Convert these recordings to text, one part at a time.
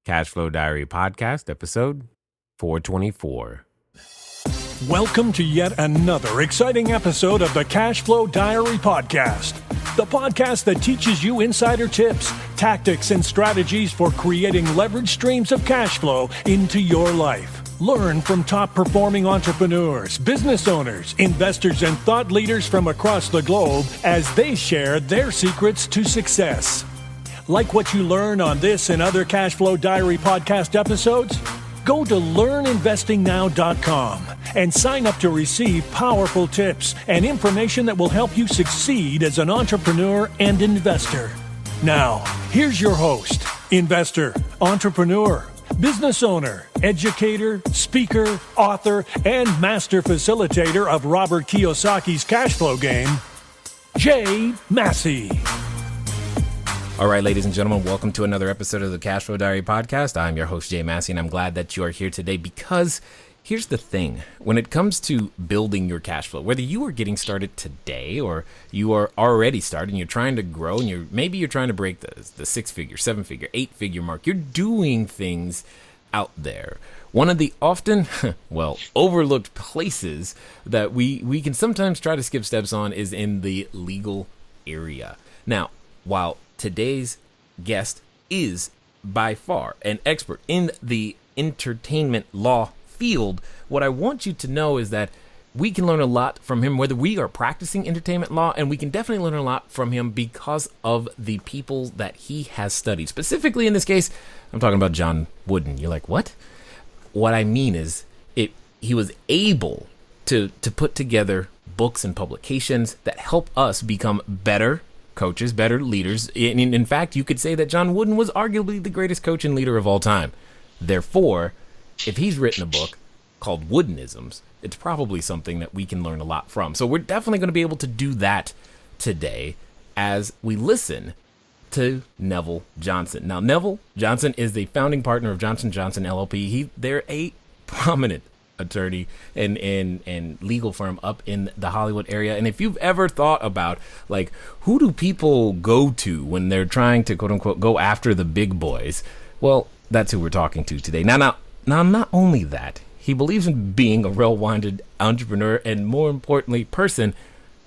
Cashflow Diary podcast, episode 424. Welcome to yet another exciting episode of the Cashflow Diary podcast, the podcast that teaches you insider tips, tactics, and strategies for creating leverage streams of cash flow into your life. Learn from top-performing entrepreneurs, business owners, investors, and thought leaders from across the globe as they share their secrets to success. Like what you learn on this and other Cashflow Diary podcast episodes? Go to learninvestingnow.com and sign up to receive powerful tips and information that will help you succeed as an entrepreneur and investor. Now, here's your host, investor, entrepreneur, business owner, educator, speaker, author, and master facilitator of Robert Kiyosaki's cash flow game, Jay Massey. All right, ladies and gentlemen, welcome to another episode of the Cashflow Diary podcast. I'm your host, Jay Massey, and I'm glad that you are here today because here's the thing. When it comes to building your cash flow, whether you are getting started today or you are already started and you're trying to grow and maybe you're trying to break the six-figure, seven-figure, eight-figure mark, you're doing things out there. One of the often, overlooked places that we can sometimes try to skip steps on is in the legal area. Now, while today's guest is by far an expert in the entertainment law field, what I want you to know is that we can learn a lot from him, whether we are practicing entertainment law, and we can definitely learn a lot from him because of the people that he has studied. Specifically in this case, I'm talking about John Wooden. You're like, what? What I mean is he was able to put together books and publications that help us become better coaches, better leaders. In fact, you could say that John Wooden was arguably the greatest coach and leader of all time. Therefore, if he's written a book called Woodenisms, it's probably something that we can learn a lot from. So we're definitely going to be able to do that today as we listen to Neville Johnson. Now, Neville Johnson is the founding partner of Johnson Johnson LLP. They're a prominent attorney and legal firm up in the Hollywood area. And if you've ever thought about, like, who do people go to when they're trying to, quote unquote, go after the big boys? Well, that's who we're talking to today. Now, not only that, he believes in being a well-rounded entrepreneur and, more importantly, person.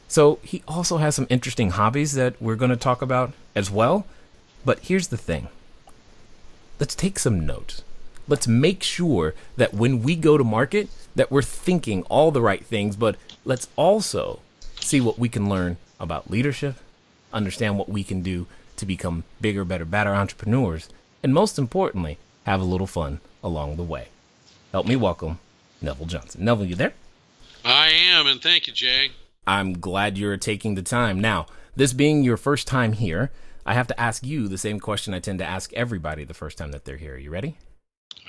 So he also has some interesting hobbies that we're going to talk about as well. But here's the thing. Let's take some notes. Let's make sure that when we go to market, that we're thinking all the right things, but let's also see what we can learn about leadership, understand what we can do to become bigger, better entrepreneurs, and most importantly, have a little fun along the way. Help me welcome Neville Johnson. Neville, you there? I am, and thank you, Jay. I'm glad you're taking the time. Now, this being your first time here, I have to ask you the same question I tend to ask everybody the first time that they're here. Are you ready?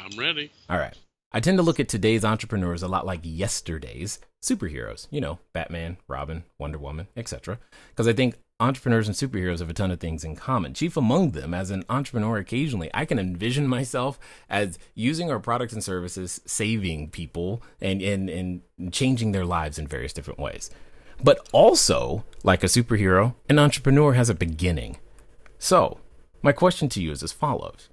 I'm ready. All right. I tend to look at today's entrepreneurs a lot like yesterday's superheroes. You know, Batman, Robin, Wonder Woman, etc. Because I think entrepreneurs and superheroes have a ton of things in common. Chief among them, as an entrepreneur occasionally, I can envision myself as using our products and services, saving people and changing their lives in various different ways. But also, like a superhero, an entrepreneur has a beginning. So, my question to you is as follows.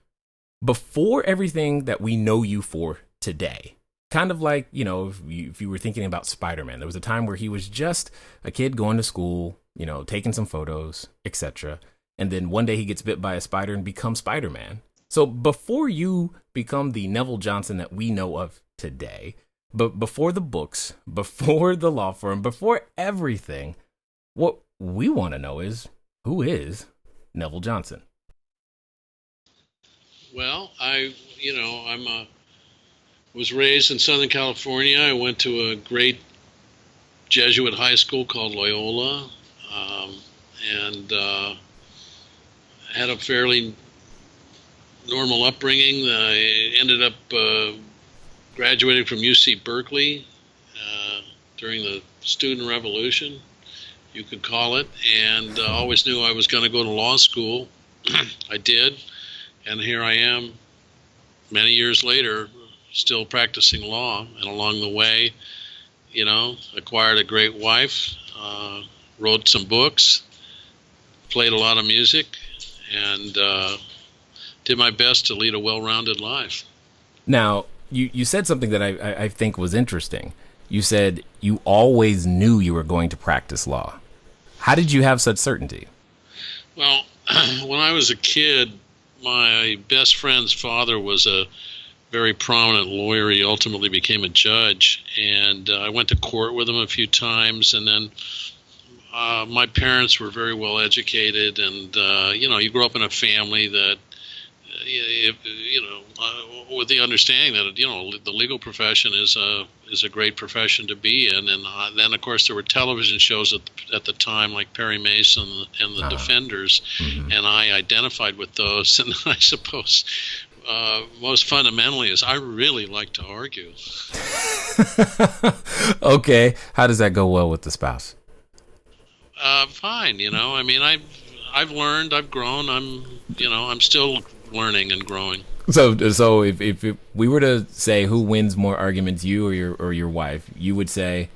Before everything that we know you for today, kind of like, if you were thinking about Spider-Man, there was a time where he was just a kid going to school, taking some photos, etc. And then one day he gets bit by a spider and becomes Spider-Man. So before you become the Neville Johnson that we know of today, but before the books, before the law firm, before everything, what we want to know is, who is Neville Johnson? Well, was raised in Southern California. I went to a great Jesuit high school called Loyola, and had a fairly normal upbringing. I ended up graduating from UC Berkeley during the student revolution, you could call it, and always knew I was going to go to law school. I did. And here I am, many years later, still practicing law. And along the way, acquired a great wife, wrote some books, played a lot of music, and did my best to lead a well-rounded life. Now, you said something that I think was interesting. You said you always knew you were going to practice law. How did you have such certainty? Well, when I was a kid, my best friend's father was a very prominent lawyer. He ultimately became a judge, and I went to court with him a few times. And then my parents were very well educated, and you grow up in a family that, with the understanding that the legal profession is a great profession to be in. And then of course there were television shows at the time like Perry Mason and the Defenders, and I identified with those. And I suppose most fundamentally is I really like to argue. Okay, how does that go well with the spouse? Fine, I mean, I've learned, I've grown, I'm still learning and growing. So if we were to say who wins more arguments, you or your wife, you would say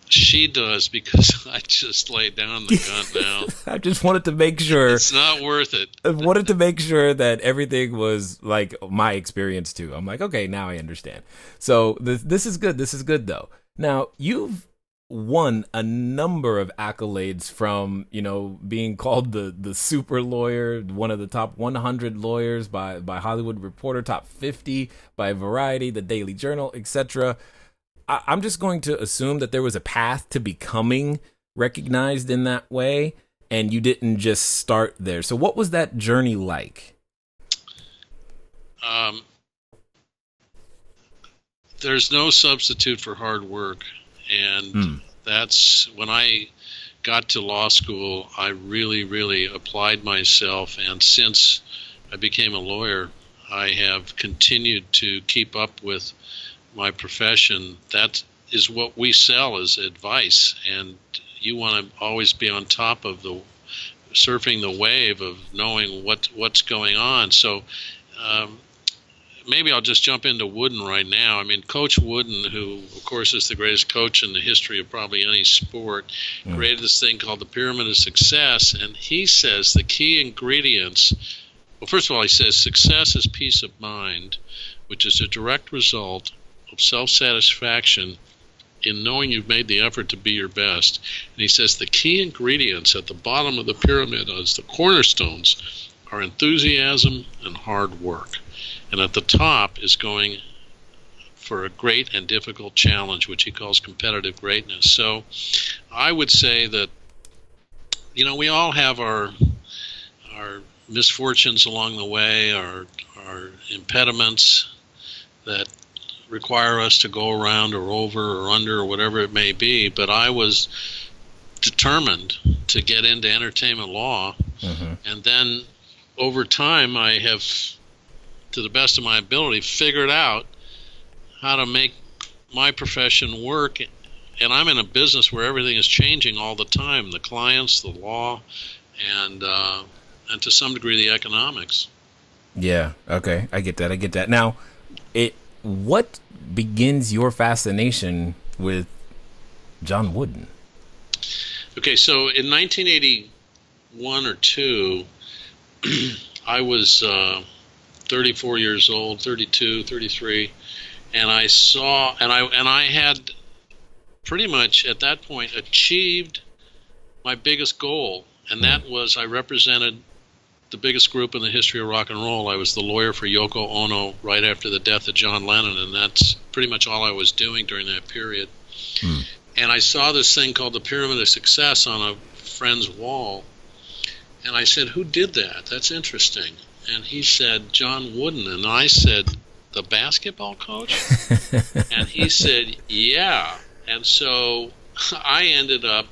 she does, because I just laid down the gun now. I just wanted to make sure it's not worth it. I wanted to make sure that everything was like my experience too. I'm like, okay, now I understand. So this is good. This is good though. Now you've won a number of accolades, from being called the super lawyer, one of the top 100 lawyers by Hollywood Reporter, top 50 by Variety, the Daily Journal, etc. I'm just going to assume that there was a path to becoming recognized in that way, and you didn't just start there. So what was that journey like? There's no substitute for hard work. And that's when I got to law school, I really, really applied myself. And since I became a lawyer, I have continued to keep up with my profession. That is what we sell, is advice. And you want to always be on top of surfing the wave of knowing what's going on. So maybe I'll just jump into Wooden right now. I mean, Coach Wooden, who, of course, is the greatest coach in the history of probably any sport, created this thing called the Pyramid of Success. And he says the key ingredients, well, first of all, he says success is peace of mind, which is a direct result of self-satisfaction in knowing you've made the effort to be your best. And he says the key ingredients at the bottom of the pyramid, as the cornerstones, are enthusiasm and hard work. And at the top is going for a great and difficult challenge, which he calls competitive greatness. So I would say that, we all have our misfortunes along the way, our impediments that require us to go around or over or under or whatever it may be. But I was determined to get into entertainment law. And then over time, I have, to the best of my ability, figured out how to make my profession work. And I'm in a business where everything is changing all the time, the clients, the law, and to some degree the economics. Yeah, okay, I get that. Now, what begins your fascination with John Wooden? Okay, so in 1981 or 2, I was 34 years old, 32, 33, and I had pretty much at that point achieved my biggest goal, and that was I represented the biggest group in the history of rock and roll. I was the lawyer for Yoko Ono right after the death of John Lennon, and that's pretty much all I was doing during that period. And I saw this thing called the Pyramid of Success on a friend's wall, and I said, "Who did that? That's interesting." And he said, "John Wooden." And I said, "The basketball coach?" And he said, "Yeah." And so I ended up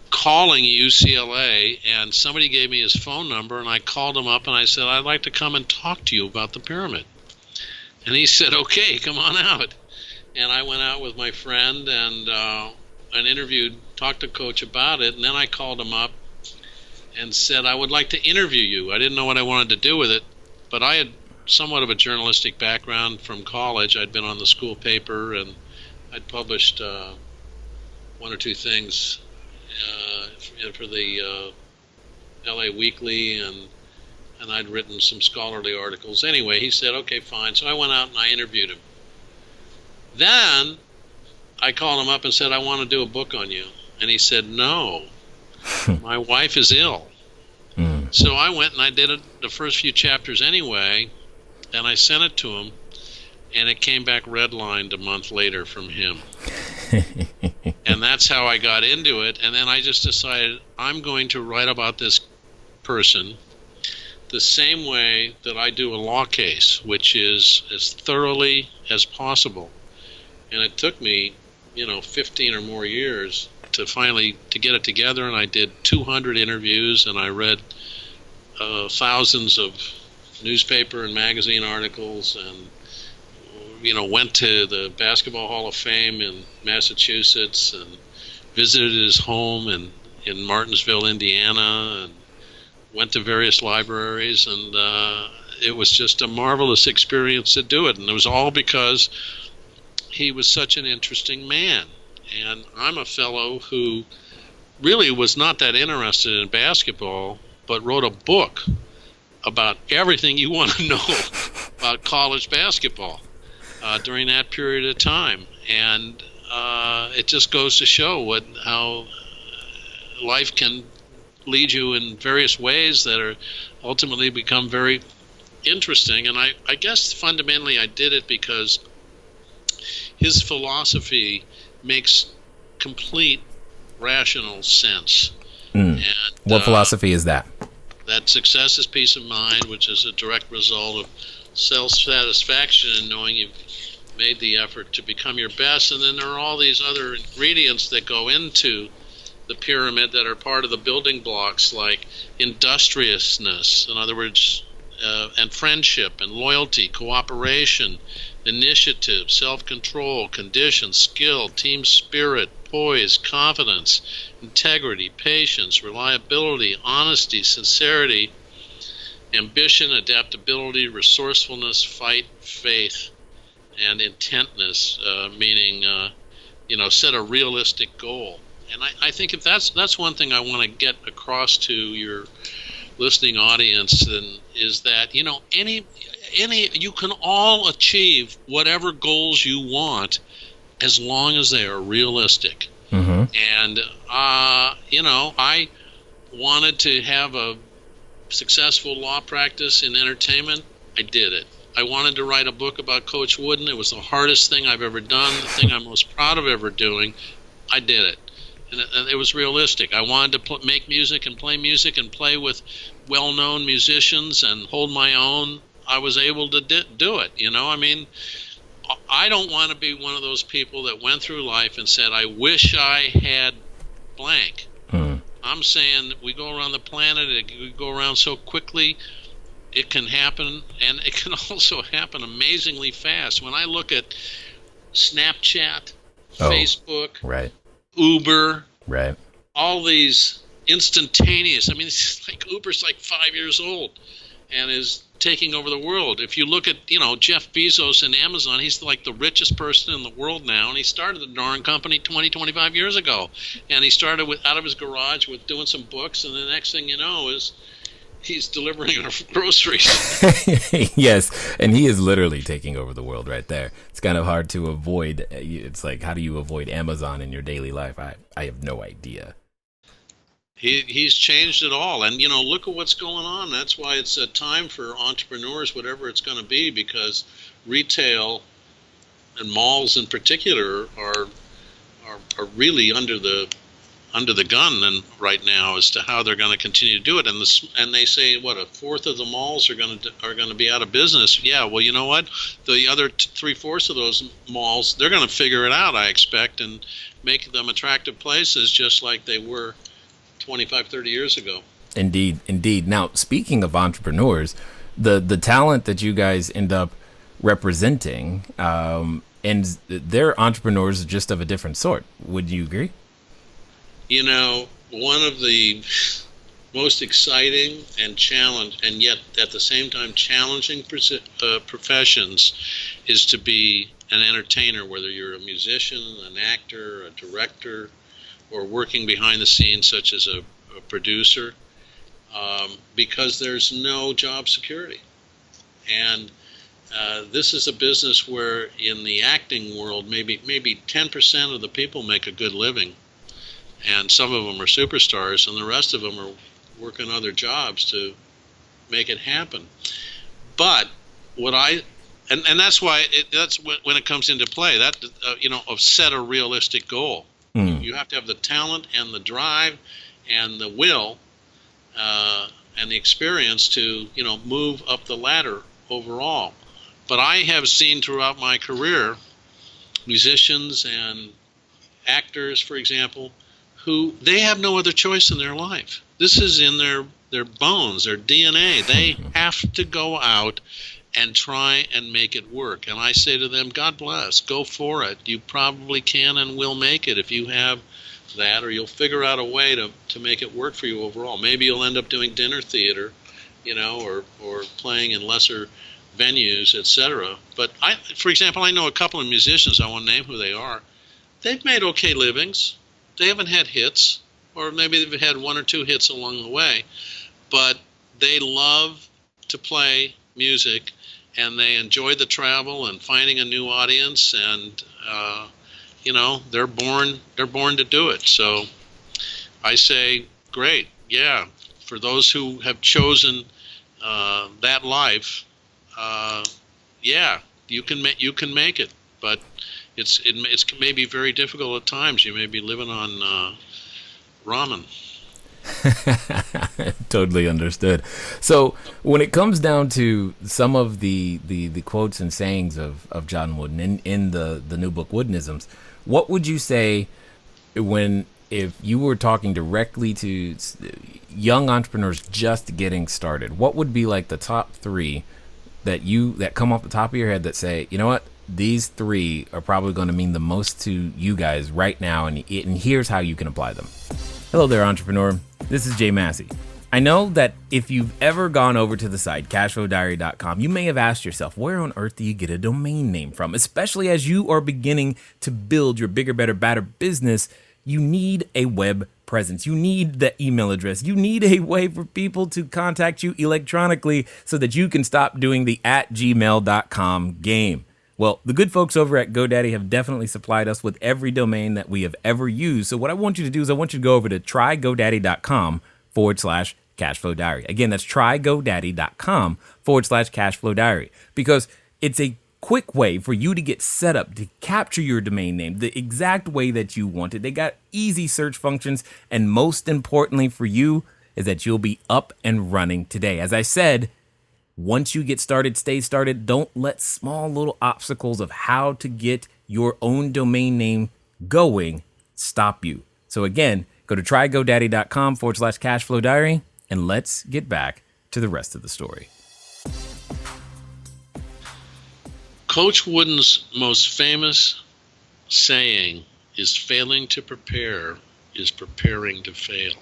calling UCLA, and somebody gave me his phone number, and I called him up and I said, "I'd like to come and talk to you about the pyramid." And he said, "Okay, come on out." And I went out with my friend and talked to Coach about it, and then I called him up and said, "I would like to interview you." I didn't know what I wanted to do with it, but I had somewhat of a journalistic background from college. I'd been on the school paper, and I'd published one or two things for the LA Weekly, and I'd written some scholarly articles. Anyway, he said, okay, fine. So I went out and I interviewed him. Then I called him up and said, I want to do a book on you. And he said, no, my wife is ill. So I went and I did the first few chapters anyway, and I sent it to him, and it came back redlined a month later from him. And that's how I got into it. And then I just decided I'm going to write about this person the same way that I do a law case, which is as thoroughly as possible. And it took me, 15 or more years to finally to get it together. And I did 200 interviews, and I read thousands of newspaper and magazine articles, and went to the Basketball Hall of Fame in Massachusetts and visited his home in Martinsville, Indiana, and went to various libraries, and it was just a marvelous experience to do it. And it was all because he was such an interesting man. And I'm a fellow who really was not that interested in basketball, but wrote a book about everything you want to know about college basketball during that period of time. And it just goes to show how life can lead you in various ways that are ultimately become very interesting. And I guess fundamentally I did it because his philosophy makes complete rational sense. And what philosophy is that? That success is peace of mind, which is a direct result of self-satisfaction and knowing you've made the effort to become your best. And then there are all these other ingredients that go into the pyramid that are part of the building blocks, like industriousness, in other words, and friendship and loyalty, cooperation, initiative, self-control, condition, skill, team spirit, poise, confidence, integrity, patience, reliability, honesty, sincerity, ambition, adaptability, resourcefulness, fight, faith, and intentness, meaning, set a realistic goal. And I think if that's one thing I want to get across to your listening audience, then is that any you can all achieve whatever goals you want as long as they are realistic. And I wanted to have a successful law practice in entertainment. I did it. I wanted to write a book about Coach Wooden. It was the hardest thing I've ever done, the thing I'm most proud of ever doing. I did it. And it was realistic. I wanted to make music and play with well-known musicians and hold my own. I was able to do it. I don't want to be one of those people that went through life and said, I wish I had blank. I'm saying that we go around the planet, we go around so quickly, it can happen, and it can also happen amazingly fast. When I look at Snapchat, Facebook, right, Uber, right, all these instantaneous. It's like Uber's like 5 years old and is taking over the world. If you look at, Jeff Bezos and Amazon, he's like the richest person in the world now, and he started the darn company 25 years ago. And he started out of his garage with doing some books, and the next thing you know is he's delivering our groceries. Yes, and he is literally taking over the world right there. It's kind of hard to avoid. It's like, how do you avoid Amazon in your daily life? I have no idea. He's changed it all. And, look at what's going on. That's why it's a time for entrepreneurs, whatever it's going to be, because retail and malls in particular are really under the gun right now as to how they're going to continue to do it. And they say, a fourth of the malls are going to be out of business. Yeah, well, you know what? The other 3/4 of those malls, they're going to figure it out, I expect, and make them attractive places just like they were 25, 30 years ago. Indeed. Now, speaking of entrepreneurs, the talent that you guys end up representing, and they're entrepreneurs just of a different sort. Would you agree? One of the most exciting and yet at the same time challenging professions is to be an entertainer, whether you're a musician, an actor, a director, or working behind the scenes such as a producer. because there's no job security. And this is a business where in the acting world, maybe 10% of the people make a good living, and some of them are superstars, and the rest of them are working other jobs to make it happen. But and that's why that's when it comes into play. That set a realistic goal. You have to have the talent and the drive and the will and the experience to move up the ladder overall. But I have seen throughout my career musicians and actors, for example, who they have no other choice in their life. This is in their bones, their DNA. They have to go out and try and make it work. And I say to them, God bless, go for it. You probably can and will make it if you have that, or you'll figure out a way to make it work for you overall. Maybe you'll end up doing dinner theater, or playing in lesser venues, etc. But for example, I know a couple of musicians, I won't name who they are. They've made okay livings. They haven't had hits, or maybe they've had one or two hits along the way, but they love to play music, and they enjoy the travel and finding a new audience, and they're born to do it. So I say, great, yeah. For those who have chosen that life, yeah, you can make it. But it may be very difficult at times. You may be living on ramen. Totally understood. So when it comes down to some of the quotes and sayings of John Wooden in the new book Woodenisms, what would you say if you were talking directly to young entrepreneurs just getting started? What would be like the top three that come off the top of your head that say, you know what, these three are probably going to mean the most to you guys right now, and here's how you can apply them? Hello there, entrepreneur. This is Jay Massey. I know that if you've ever gone over to the site, cashflowdiary.com, you may have asked yourself, where on earth do you get a domain name from? Especially as you are beginning to build your bigger, better, badder business, you need a web presence. You need the email address. You need a way for people to contact you electronically so that you can stop doing the @gmail.com game. Well, the good folks over at GoDaddy have definitely supplied us with every domain that we have ever used. So what I want you to do is I want you to go over to trygodaddy.com/cashflow diary. Again, that's trygodaddy.com/cashflow diary, because it's a quick way for you to get set up to capture your domain name the exact way that you want it. They got easy search functions, and most importantly for you is that you'll be up and running today. As I said, once you get started, stay started. Don't let small little obstacles of how to get your own domain name going stop you. So again, go to trygodaddy.com/cashflow diary, and let's get back to the rest of the story. Coach Wooden's most famous saying is, failing to prepare is preparing to fail.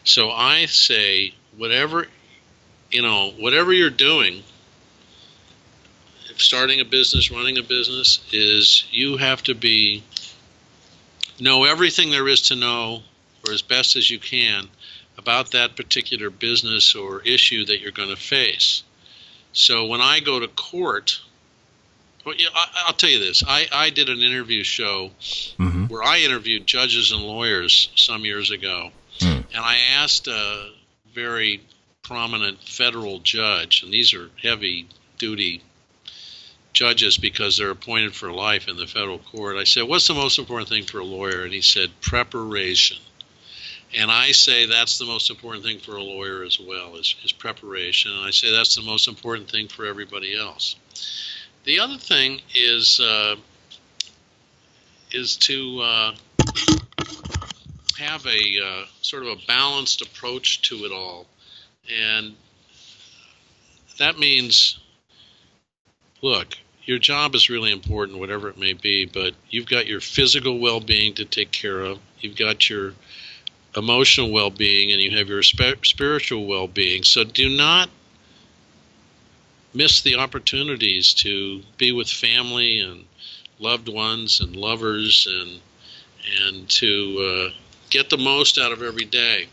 So I say, whatever you're doing, if starting a business, running a business, is you have to know everything there is to know, or as best as you can, about that particular business or issue that you're going to face. So when I go to court, I'll tell you this. I did an interview show where I interviewed judges and lawyers some years ago, and I asked a very prominent federal judge, and these are heavy-duty judges because they're appointed for life in the federal court. I said, what's the most important thing for a lawyer? And he said, preparation. And I say that's the most important thing for a lawyer as well, is preparation. And I say that's the most important thing for everybody else. The other thing is to have a sort of a balanced approach to it all. And that means, look, your job is really important, whatever it may be, but you've got your physical well-being to take care of. You've got your emotional well-being, and you have your spiritual well-being. So do not miss the opportunities to be with family and loved ones and lovers, and to get the most out of every day.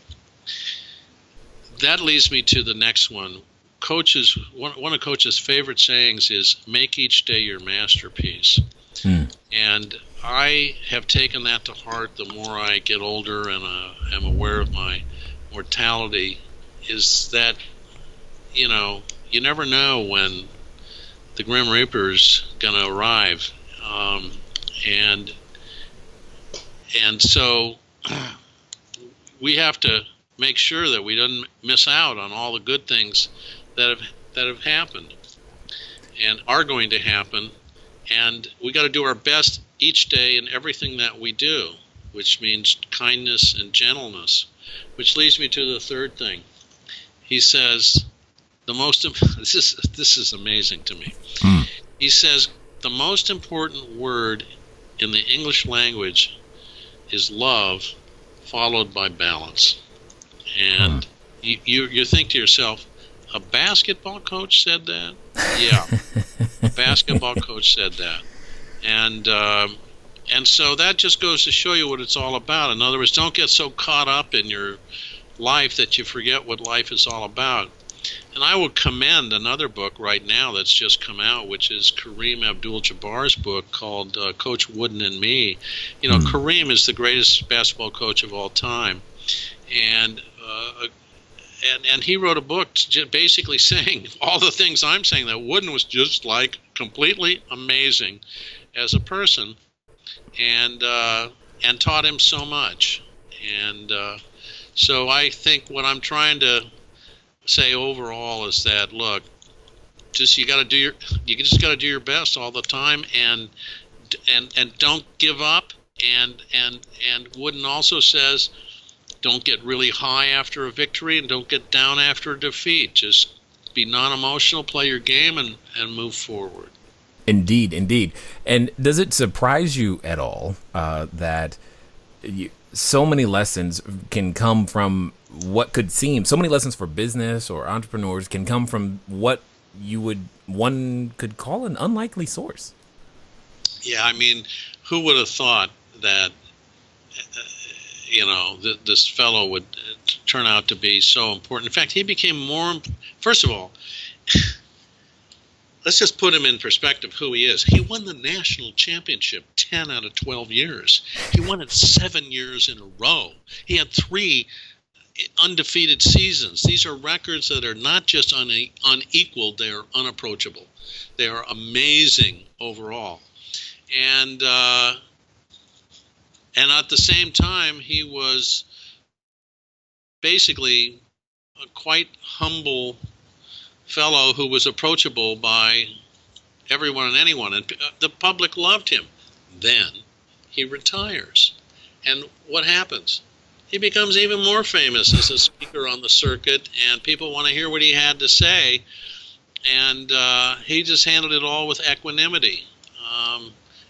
that leads me to the next one. One of Coach's favorite sayings is, make each day your masterpiece. And I have taken that to heart the more I get older and am aware of my mortality, is that, you never know when the Grim Reaper's going to arrive. And so we have to make sure that we don't miss out on all the good things that have happened and are going to happen. And we got to do our best each day in everything that we do, which means kindness and gentleness, which leads me to the third thing. He says, this is amazing to me. He says, the most important word in the English language is love, followed by balance. And you think to yourself, a basketball coach said that? Yeah, a basketball coach said that. And so that just goes to show you what it's all about. In other words, don't get so caught up in your life that you forget what life is all about. And I would commend another book right now that's just come out, which is Kareem Abdul-Jabbar's book called Coach Wooden and Me. Kareem is the greatest basketball coach of all time. And he wrote a book basically saying all the things I'm saying, that Wooden was just like completely amazing as a person, and taught him so much. And so I think what I'm trying to say overall is that, look, you just got to do your best all the time, and don't give up. And Wooden also says, don't get really high after a victory and don't get down after a defeat. Just be non-emotional, play your game, and move forward. Indeed. And does it surprise you at all that so many lessons can come from what could seem, so many lessons for business or entrepreneurs can come from what one could call an unlikely source? Yeah, I mean, who would have thought that this fellow would turn out to be so important? In fact, he became more. First of all, let's just put him in perspective who he is. He won the national championship 10 out of 12 years. He won it 7 years in a row. He had 3 undefeated seasons. These are records that are not just unequaled, they are unapproachable. They are amazing overall. And at the same time, he was basically a quite humble fellow who was approachable by everyone and anyone, and the public loved him. Then he retires, and what happens? He becomes even more famous as a speaker on the circuit, and people want to hear what he had to say, and he just handled it all with equanimity.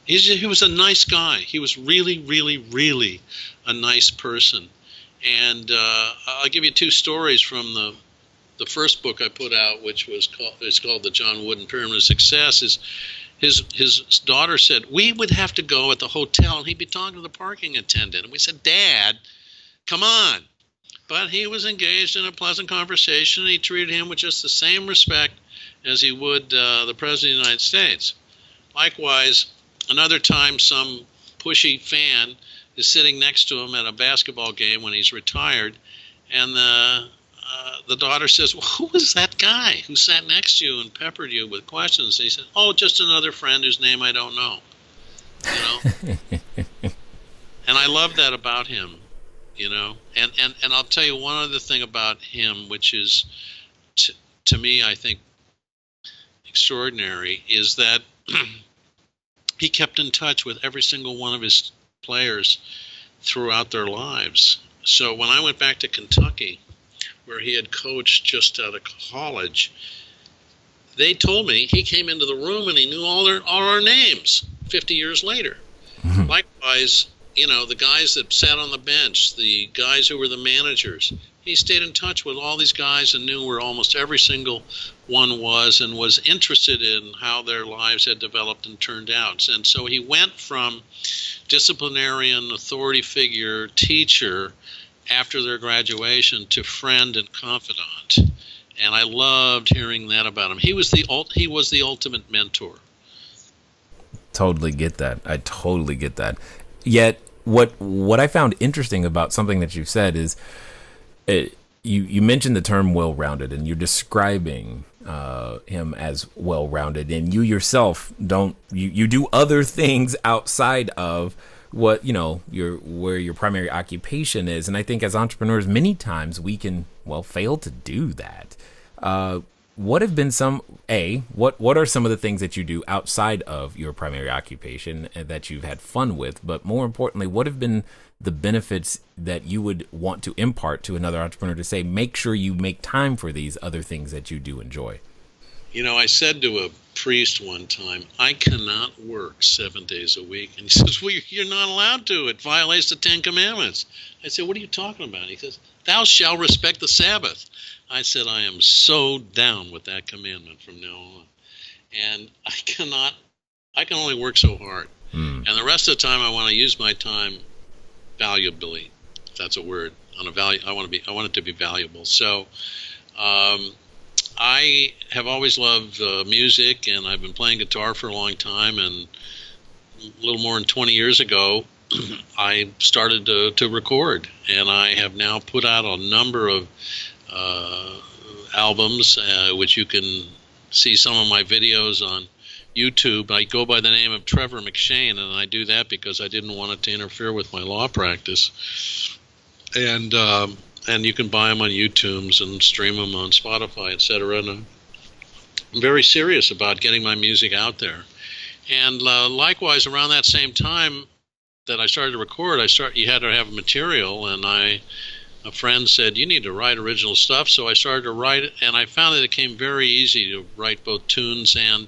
He was a nice guy. He was really, really, really a nice person. And I'll give you 2 stories from the first book I put out, which was called The John Wooden Pyramid of Success. Is his daughter said, we would have to go at the hotel, and he'd be talking to the parking attendant. And we said, Dad, come on. But he was engaged in a pleasant conversation, and he treated him with just the same respect as he would the President of the United States. Likewise, another time, some pushy fan is sitting next to him at a basketball game when he's retired, and the daughter says, well, who was that guy who sat next to you and peppered you with questions? And he said, oh, just another friend whose name I don't know. And I love that about him, And I'll tell you one other thing about him, which is, to me, I think, extraordinary, is that he kept in touch with every single one of his players throughout their lives. So when I went back to Kentucky, where he had coached just out of college, they told me he came into the room and he knew all our names 50 years later. Mm-hmm. Likewise, the guys that sat on the bench, the guys who were the managers, he stayed in touch with all these guys and knew where almost every single one was, and was interested in how their lives had developed and turned out. And so he went from disciplinarian, authority figure, teacher, after their graduation to friend and confidant. And I loved hearing that about him. He was the ultimate mentor. Totally get that. I totally get that. Yet, what I found interesting about something that you've said is, you mentioned the term well-rounded, and you're describing him as well-rounded, and you yourself you do other things outside of what where your primary occupation is. And I think as entrepreneurs, many times we can fail to do that. What have been what are some of the things that you do outside of your primary occupation that you've had fun with? But more importantly, what have been the benefits that you would want to impart to another entrepreneur to say, make sure you make time for these other things that you do enjoy? I said to a priest one time, I cannot work 7 days a week. And he says, well, you're not allowed to. It violates the 10 Commandments. I said, what are you talking about? He says, thou shalt respect the Sabbath. I said, I am so down with that commandment from now on. And I can only work so hard. And the rest of the time I want to use my time valuably, if that's a word. I want it to be valuable. So I have always loved music, and I've been playing guitar for a long time. And a little more than 20 years ago, I started to record, and I have now put out a number of albums, which you can see some of my videos on YouTube. I go by the name of Trevor McShane, and I do that because I didn't want it to interfere with my law practice. And you can buy them on YouTube and stream them on Spotify, etc. And I'm very serious about getting my music out there. And likewise, around that same time that I started to record, you had to have material, and a friend said, you need to write original stuff. So I started to write it, and I found that it came very easy to write both tunes and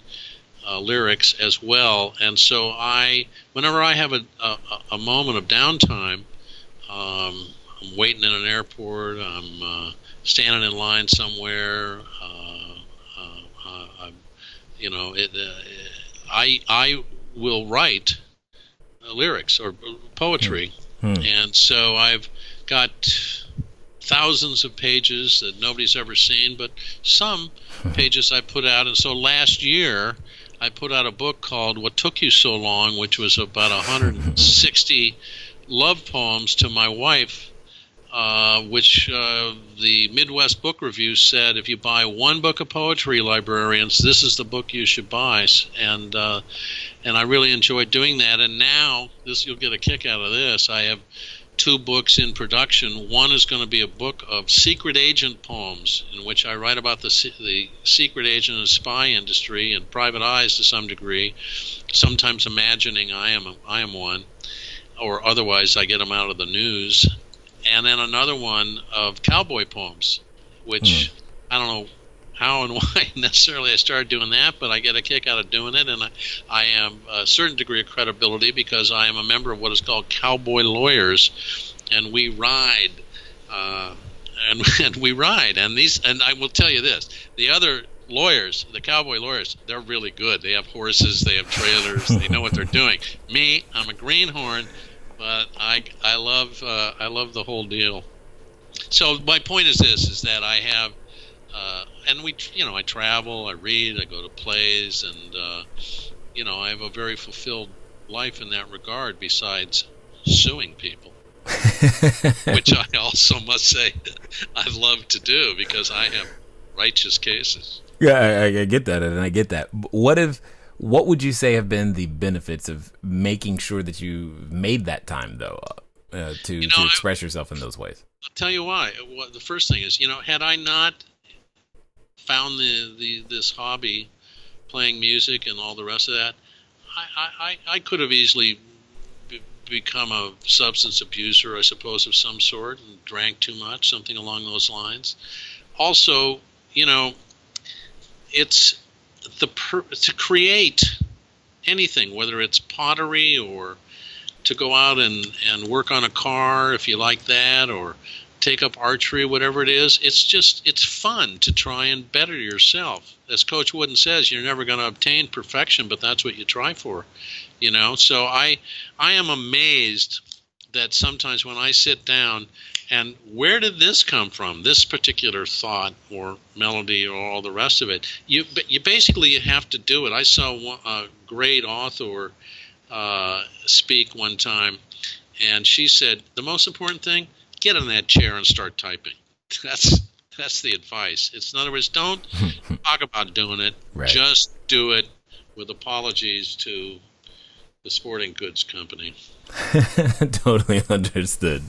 lyrics as well. And so whenever I have a moment of downtime, I'm waiting in an airport, I'm standing in line somewhere, I will write lyrics or poetry. And so I've got thousands of pages that nobody's ever seen, but some pages I put out. And so last year I put out a book called What Took You So Long, which was about 160 love poems to my wife, which the Midwest Book Review said, if you buy one book of poetry, librarians, this is the book you should buy. And I really enjoyed doing that. And now, you'll get a kick out of this, I have 2 books in production. One is going to be a book of secret agent poems, in which I write about the secret agent and spy industry and private eyes to some degree, sometimes imagining I am one, or otherwise I get them out of the news. And then another one of cowboy poems, which I don't know how and why necessarily I started doing that, but I get a kick out of doing it, and I am a certain degree of credibility because I am a member of what is called Cowboy Lawyers, and we ride, and we ride, and I will tell you this: the other lawyers, the cowboy lawyers, they're really good. They have horses, they have trailers, they know what they're doing. Me, I'm a greenhorn, but I love the whole deal. So my point is this: is that I have. And I travel, I read, I go to plays, and I have a very fulfilled life in that regard. Besides suing people, which I also must say I love to do because I have righteous cases. Yeah, I get that, and I get that. What would you say have been the benefits of making sure that you made that time though to express yourself in those ways? I'll tell you why. Well, the first thing is, had I not found this hobby, playing music and all the rest of that, I could have easily become a substance abuser, I suppose, of some sort, and drank too much, something along those lines. Also, it's to create anything, whether it's pottery or to go out and work on a car, if you like that, or take up archery, whatever it is. It's fun to try and better yourself. As Coach Wooden says, you're never going to obtain perfection, but that's what you try for, So I am amazed that sometimes when I sit down And where did this come from? This particular thought or melody or all the rest of it. You basically have to do it. I saw a great author speak one time, and she said the most important thing: get in that chair and start typing. That's the advice. It's, in other words, don't talk about doing it. Right. Just do it, with apologies to the sporting goods company. Totally understood.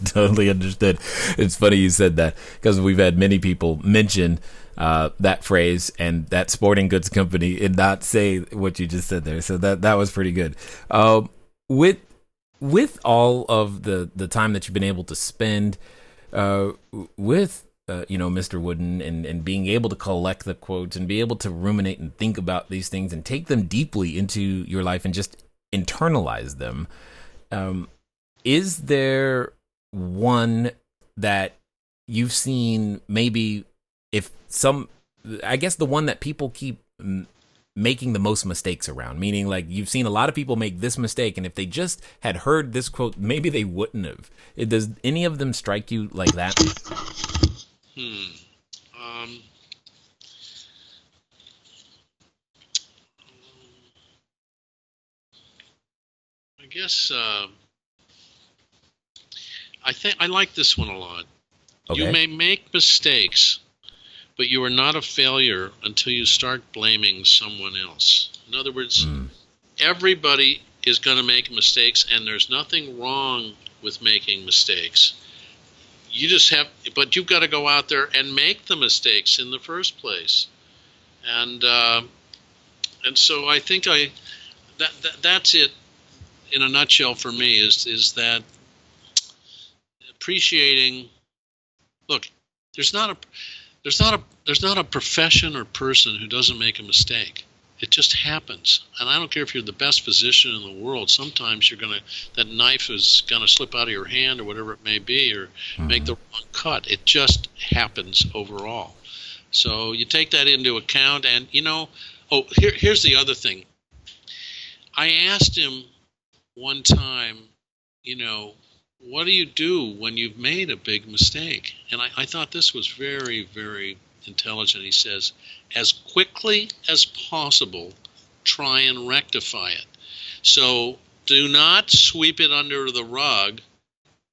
It's funny you said that, because we've had many people mention that phrase and that sporting goods company and not say what you just said there. So that was pretty good. With all of the time that you've been able to spend with Mr. Wooden, and being able to collect the quotes and be able to ruminate and think about these things and take them deeply into your life and just internalize them, is there one that you've seen, maybe I guess the one that people keep making the most mistakes around, meaning like you've seen a lot of people make this mistake, and if they just had heard this quote, maybe they wouldn't have. Does any of them strike you like that? I guess I like this one a lot. Okay. You may make mistakes, but you are not a failure until you start blaming someone else. In other words, everybody is going to make mistakes, and there's nothing wrong with making mistakes. But you've got to go out there and make the mistakes in the first place. And so I think that's it in a nutshell for me, is that appreciating. Look, there's not a profession or person who doesn't make a mistake. It just happens. And I don't care if you're the best physician in the world. Sometimes that knife is gonna slip out of your hand or whatever it may be, or make the wrong cut. It just happens overall. So you take that into account, and here's the other thing. I asked him one time, what do you do when you've made a big mistake? And I thought this was very, very intelligent. He says, as quickly as possible, try and rectify it. So do not sweep it under the rug,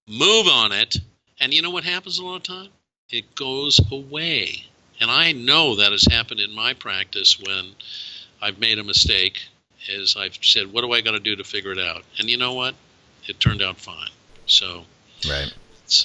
move on it, and you know what happens a lot of time? It goes away. And I know that has happened in my practice when I've made a mistake, is I've said, what do I got to do to figure it out? And you know what? It turned out fine. So right.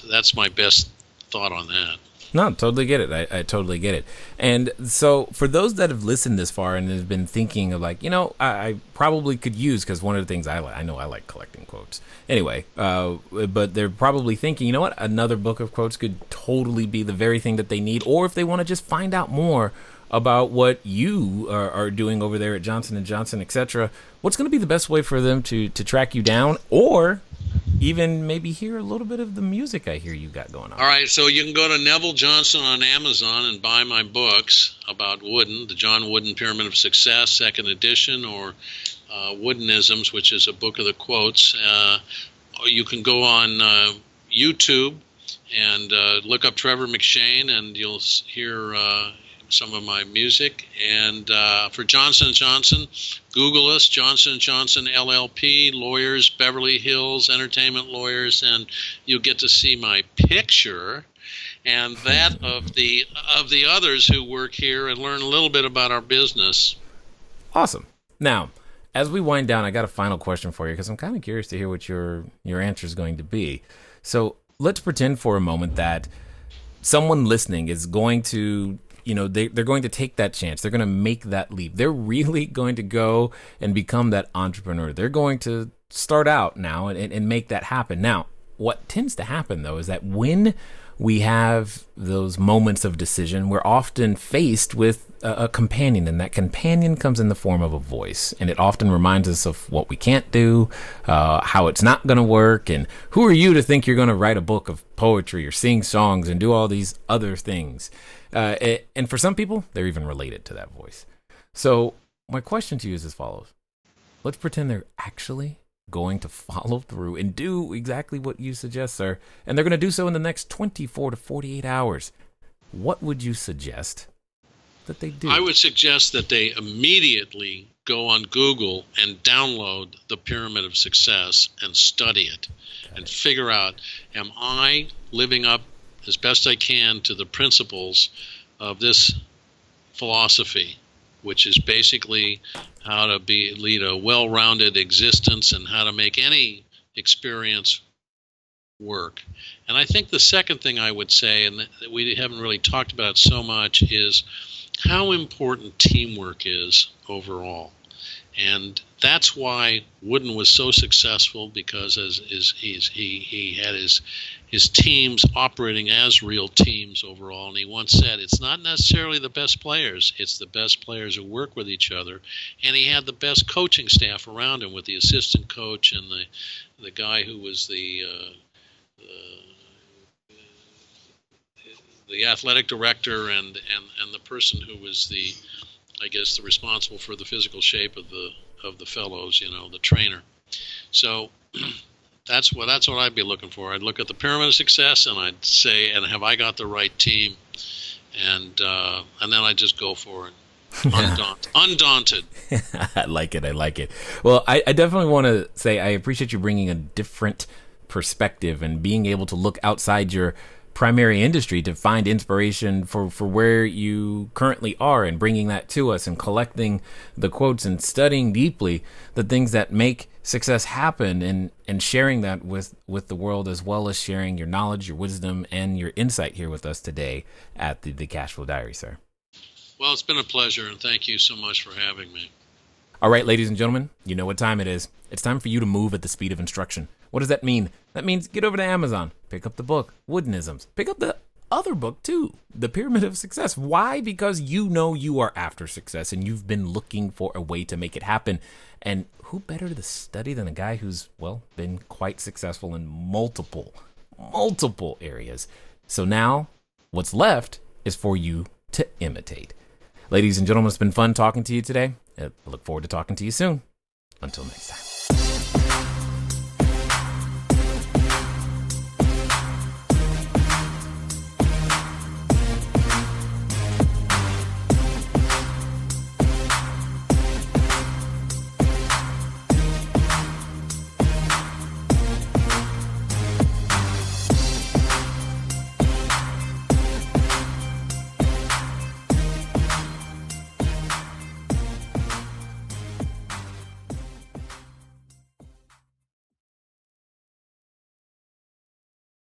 That's my best thought on that. No, totally get it. I totally get it. And so for those that have listened this far and have been thinking of like, I probably could use, because one of the things I like collecting quotes anyway, but they're probably thinking, you know what, another book of quotes could totally be the very thing that they need. Or if they want to just find out more about what you are doing over there at Johnson & Johnson, etc., what's going to be the best way for them to track you down, or even maybe hear a little bit of the music I hear you got going on? All right, so you can go to Neville Johnson on Amazon and buy my books about Wooden, the John Wooden Pyramid of Success, second edition, or Woodenisms, which is a book of the quotes. Or you can go on YouTube and look up Trevor McShane, and you'll hear some of my music. And for Johnson & Johnson, Google us, Johnson & Johnson LLP, lawyers, Beverly Hills, entertainment lawyers, and you'll get to see my picture and that of the others who work here, and learn a little bit about our business. Awesome. Now, as we wind down, I got a final question for you, because I'm kind of curious to hear what your answer is going to be. So let's pretend for a moment that someone listening is going to, they're going to take that chance. They're going to make that leap. They're really going to go and become that entrepreneur. They're going to start out now and make that happen. Now, what tends to happen, though, is that when we have those moments of decision, we're often faced with a companion, and that companion comes in the form of a voice, and it often reminds us of what we can't do, how it's not going to work, and who are you to think you're going to write a book of poetry or sing songs and do all these other things. And for some people, they're even related to that voice. So my question to you is as follows. Let's pretend they're actually going to follow through and do exactly what you suggest, sir. And they're going to do so in the next 24 to 48 hours. What would you suggest that they do? I would suggest that they immediately go on Google and download the Pyramid of Success and study it and figure out, am I living up as best I can to the principles of this philosophy, which is basically how to lead a well-rounded existence and how to make any experience work. And I think the second thing I would say, and that we haven't really talked about so much, is how important teamwork is overall. And that's why Wooden was so successful, because he had his teams operating as real teams overall. And he once said, it's not necessarily the best players, it's the best players who work with each other. And he had the best coaching staff around him, with the assistant coach and the guy who was the athletic director and the person who was the responsible for the physical shape of the fellows, the trainer. So that's what I'd be looking for. I'd look at the Pyramid of Success and I'd say, and have I got the right team? And then I'd just go for it. Undaunted. I like it. Well, I definitely want to say I appreciate you bringing a different perspective and being able to look outside your primary industry to find inspiration for where you currently are, and bringing that to us and collecting the quotes and studying deeply the things that make success happen, and sharing that with the world, as well as sharing your knowledge, your wisdom, and your insight here with us today at the Cashflow Diary, sir. Well, it's been a pleasure, and thank you so much for having me. All right, ladies and gentlemen, you know what time it is. It's time for you to move at the speed of instruction. What does that mean? That means get over to Amazon, pick up the book, Woodenisms. Pick up the other book too, The Pyramid of Success. Why? Because you know you are after success and you've been looking for a way to make it happen. And who better to study than a guy who's, well, been quite successful in multiple areas. So now what's left is for you to imitate. Ladies and gentlemen, it's been fun talking to you today. I look forward to talking to you soon. Until next time.